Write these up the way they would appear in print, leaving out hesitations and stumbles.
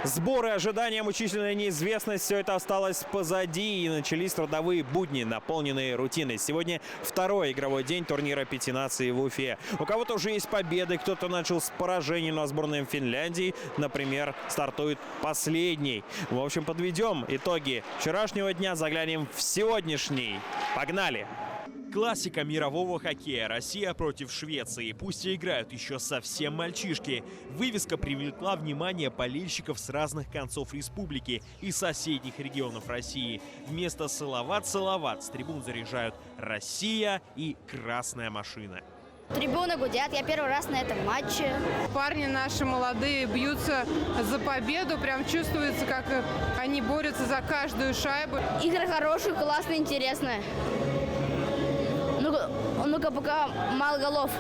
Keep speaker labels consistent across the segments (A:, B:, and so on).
A: Сборы, ожидания, мучительная неизвестность – все это осталось позади, и начались трудовые будни, наполненные рутиной. Сегодня второй игровой день турнира «Пяти наций» в Уфе. У кого-то уже есть победы, кто-то начал с поражений, но сборная Финляндии, например, стартует последней. В общем, подведем итоги вчерашнего дня, заглянем в сегодняшний. Погнали! Классика мирового хоккея. Россия против Швеции. Пусть и играют еще совсем мальчишки. Вывеска привлекла внимание болельщиков с разных концов республики и соседних регионов России. Вместо «Салават-Салават» с трибун заряжают «Россия» и «Красная машина».
B: Трибуны гудят, я первый раз на этом матче.
C: Парни наши молодые бьются за победу, прям чувствуется, как они борются за каждую шайбу.
B: Игры хорошие, классные, интересные. Ну-ка, пока мало голов.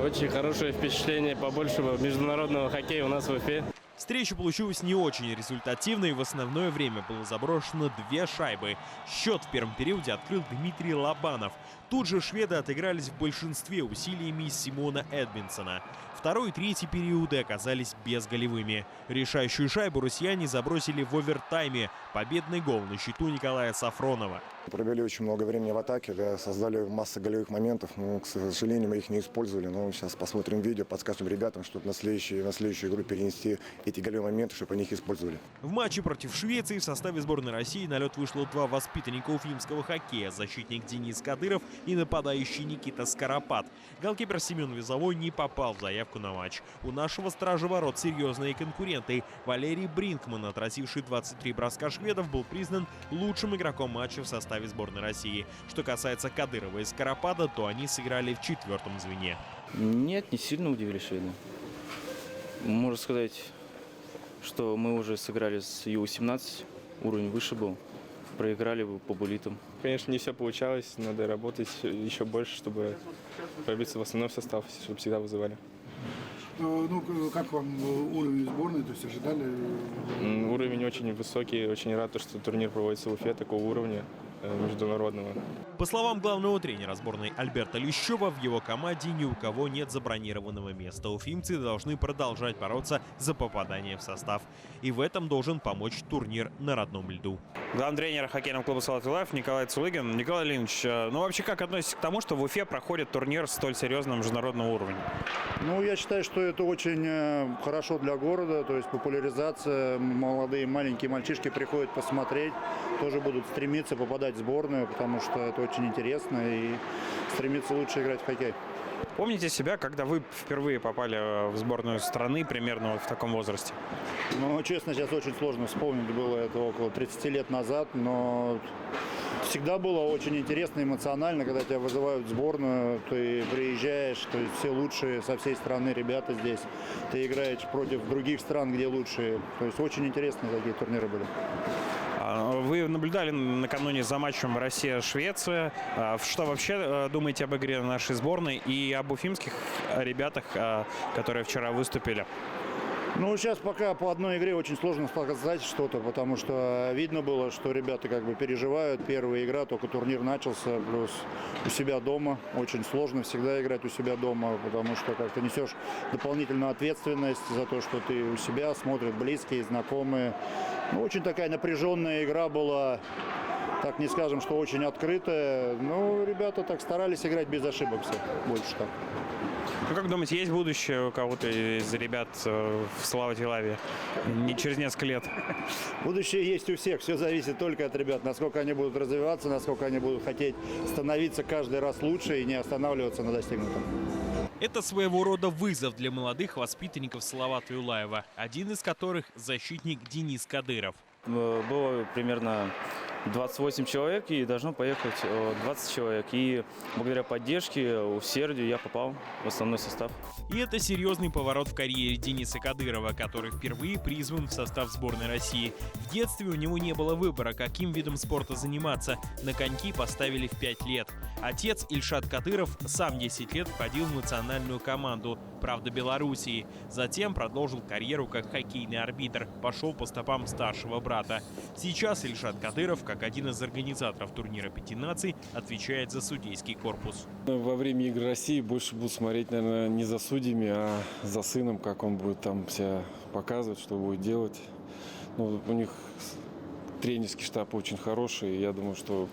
D: Очень хорошее впечатление, побольше международного хоккея у нас в Уфе.
A: Встреча получилась не очень результативной. В основное время было заброшено 2 шайбы. Счет в первом периоде открыл Дмитрий Лобанов. Тут же шведы отыгрались в большинстве усилиями Симона Эдминсона. Второй и третий периоды оказались безголевыми. Решающую шайбу россияне забросили в овертайме. Победный гол на счету Николая Сафронова.
E: Провели очень много времени в атаке, создали массу голевых моментов, но, к сожалению, мы их не использовали. Но сейчас посмотрим видео, подскажем ребятам, чтобы на следующую игру перенести эти голевые моменты, чтобы они их использовали.
A: В матче против Швеции в составе сборной России на лед вышло 2 воспитанника уфимского хоккея: защитник Денис Кадыров и нападающий Никита Скоропад. Голкипер Семен Визовой не попал в заявку на матч. У нашего стража ворот серьезные конкуренты. Валерий Бринкман, отразивший 23 броска шведов, был признан лучшим игроком матча в составе сборной России. Что касается Кадырова и Скоропада, то они сыграли в 4-м звене.
D: Нет, не сильно удивили шведы. Можно сказать, что мы уже сыграли с Ю-18, уровень выше был. Проиграли по буллитам.
F: Конечно, не все получалось, надо работать еще больше, чтобы пробиться в основной состав, чтобы всегда вызывали.
G: Ну, как вам уровень сборной, то есть ожидали?
F: Уровень очень высокий, очень рад, что турнир проводится в Уфе такого уровня международного.
A: По словам главного тренера сборной Альберта Лещева, в его команде ни у кого нет забронированного места. Уфимцы должны продолжать бороться за попадание в состав. И в этом должен помочь турнир на родном льду. Главный тренер хоккейного клуба «Салават Юлаев» Николай Цулыгин. Николай Леонидович, ну вообще как относитесь к тому, что в Уфе проходит турнир столь серьезного международного уровня?
G: Ну, я считаю, что это очень хорошо для города, то есть популяризация, молодые маленькие мальчишки приходят посмотреть, тоже будут стремиться попадать в сборную, потому что это очень интересно и стремиться лучше играть в хоккей.
A: Помните себя, когда вы впервые попали в сборную страны, примерно вот в таком возрасте?
G: Ну, честно, сейчас очень сложно вспомнить, было это около 30 лет назад, но всегда было очень интересно, эмоционально, когда тебя вызывают в сборную, ты приезжаешь, то есть все лучшие со всей страны ребята здесь, ты играешь против других стран, где лучшие, то есть очень интересные такие турниры были.
A: Вы наблюдали накануне за матчем Россия-Швеция. Что вообще думаете об игре нашей сборной и об уфимских ребятах, которые вчера выступили?
G: Ну, сейчас пока по одной игре очень сложно сказать что-то, потому что видно было, что ребята как бы переживают. Первая игра, только турнир начался, плюс у себя дома. Очень сложно всегда играть у себя дома, потому что как-то несешь дополнительную ответственность за то, что ты у себя, смотрят близкие, знакомые. Ну, очень такая напряженная игра была, так не скажем, что очень открытая. Но ребята так старались играть без ошибок все, больше так.
A: Ну, как думаете, есть будущее у кого-то из ребят в Салавате Юлаеве не через несколько лет?
G: Будущее есть у всех, все зависит только от ребят, насколько они будут развиваться, насколько они будут хотеть становиться каждый раз лучше и не останавливаться на достигнутом.
A: Это своего рода вызов для молодых воспитанников Салавата Юлаева, один из которых защитник Денис Кадыров.
D: Было примерно 28 человек и должно поехать 20 человек. И благодаря поддержке, усердию я попал в основной состав.
A: И это серьезный поворот в карьере Дениса Кадырова, который впервые призван в состав сборной России. В детстве у него не было выбора, каким видом спорта заниматься. На коньки поставили в 5 лет. Отец Ильшат Кадыров сам 10 лет входил в национальную команду «Правда Белоруссии». Затем продолжил карьеру как хоккейный арбитр, пошел по стопам старшего брата. Сейчас Ильшат Кадыров, как один из организаторов турнира «Пяти наций», отвечает за судейский корпус.
H: Во время игр России больше буду смотреть, наверное, не за судьями, а за сыном, как он будет там себя показывать, что будет делать. Ну, у них тренерский штаб очень хороший. Я думаю, что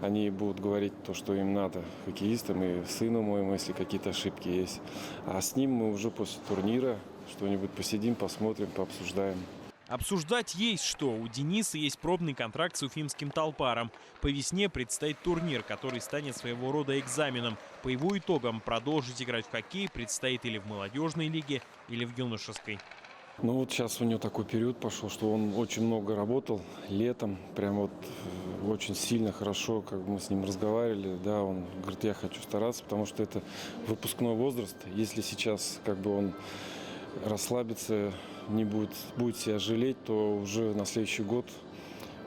H: они будут говорить то, что им надо, хоккеистам и сыну моему, если какие-то ошибки есть. А с ним мы уже после турнира что-нибудь посидим, посмотрим, пообсуждаем.
A: Обсуждать есть что. У Дениса есть пробный контракт с уфимским «Талпаром». По весне предстоит турнир, который станет своего рода экзаменом. По его итогам продолжить играть в хоккей предстоит или в молодежной лиге, или в юношеской.
H: Ну вот сейчас у него такой период пошел, что он очень много работал летом, прям вот очень сильно, хорошо, как мы с ним разговаривали, да, он говорит, я хочу стараться, потому что это выпускной возраст. Если сейчас как бы он расслабится, не будет себя жалеть, то уже на следующий год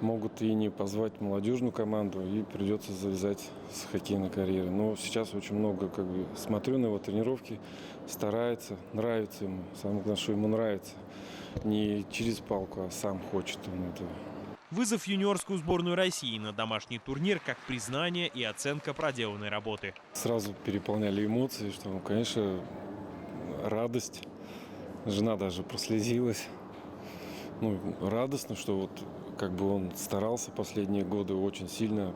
H: могут и не позвать молодежную команду, и придется завязать с хоккейной карьерой. Но сейчас очень много, как бы, смотрю на его тренировки, старается, нравится ему. Самое главное, что ему нравится. Не через палку, а сам хочет он этого.
A: Вызов в юниорскую сборную России на домашний турнир как признание и оценка проделанной работы.
H: Сразу переполняли эмоции, что, ну, конечно, радость. Жена даже прослезилась. Ну, радостно, что вот как бы он старался последние годы очень сильно.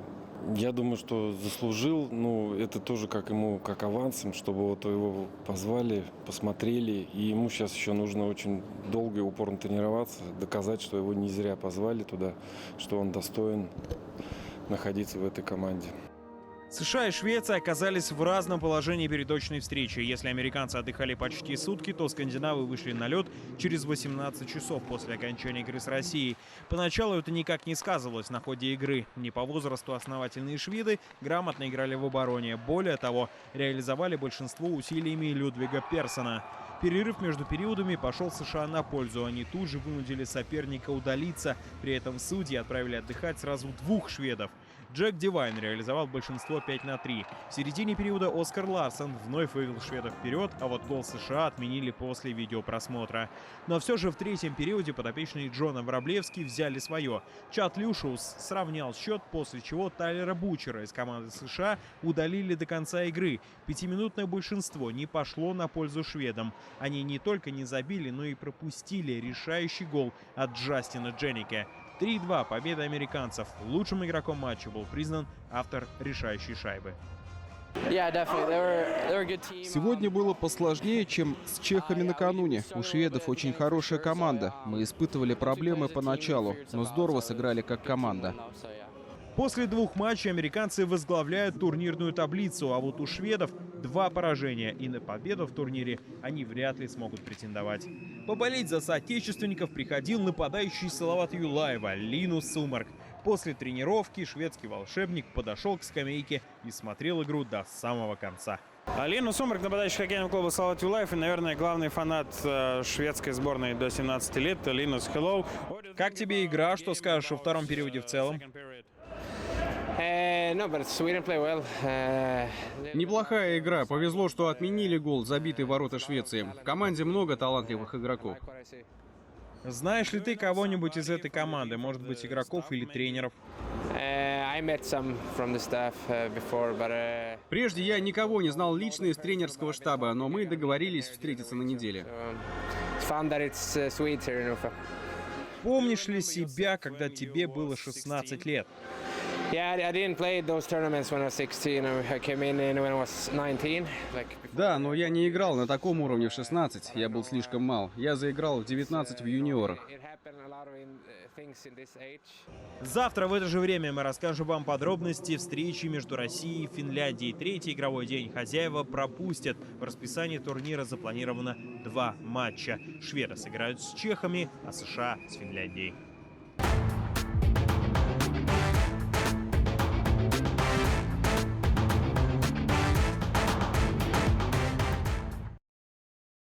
H: Я думаю, что заслужил, ну, это тоже как ему, как авансом, чтобы вот его позвали, посмотрели. И ему сейчас еще нужно очень долго и упорно тренироваться, доказать, что его не зря позвали туда, что он достоин находиться в этой команде.
A: США и Швеция оказались в разном положении перед очной встречей. Если американцы отдыхали почти сутки, то скандинавы вышли на лед через 18 часов после окончания игры с Россией. Поначалу это никак не сказывалось на ходе игры. Не по возрасту основательные шведы грамотно играли в обороне. Более того, реализовали большинство усилиями Людвига Персона. Перерыв между периодами пошел США на пользу. Они тут же вынудили соперника удалиться. При этом судьи отправили отдыхать сразу двух шведов. Джек Дивайн реализовал большинство 5-3. В середине периода Оскар Ларсон вновь вывел шведов вперед, а вот гол США отменили после видеопросмотра. Но все же в третьем периоде подопечные Джона Вороблевски взяли свое. Чад Люшиус сравнял счет, после чего Тайлера Бучера из команды США удалили до конца игры. Пятиминутное большинство не пошло на пользу шведам. Они не только не забили, но и пропустили решающий гол от Джастина Дженнике. 3-2 победа американцев. Лучшим игроком матча был признан автор решающей шайбы.
I: Сегодня было посложнее, чем с чехами накануне. У шведов очень хорошая команда. Мы испытывали проблемы поначалу, но здорово сыграли как команда.
A: После двух матчей американцы возглавляют турнирную таблицу, а вот у шведов 2 поражения, и на победу в турнире они вряд ли смогут претендовать. Поболеть за соотечественников приходил нападающий Салават Юлаева Линус Сумарк. После тренировки шведский волшебник подошел к скамейке и смотрел игру до самого конца. Линус Сумарк, нападающий хоккейного клуба Салават Юлаев и, наверное, главный фанат шведской сборной до 17 лет. Линус, hello. Как тебе игра? Что скажешь во втором периоде в целом?
I: Неплохая игра. Повезло, что отменили гол, забитый в ворота Швеции. В команде много талантливых игроков.
A: Знаешь ли ты кого-нибудь из этой команды? Может быть, игроков или тренеров?
I: Прежде я никого не знал лично из тренерского штаба, но мы договорились встретиться на неделе.
A: Помнишь ли себя, когда тебе было 16 лет?
I: Да, но я не играл на таком уровне в 16. Я был слишком мал. Я заиграл в 19 в юниорах.
A: Завтра в это же время мы расскажем вам подробности встречи между Россией и Финляндией. Третий игровой день хозяева пропустят. В расписании турнира запланировано 2 матча. Шведы сыграют с чехами, а США с Финляндией.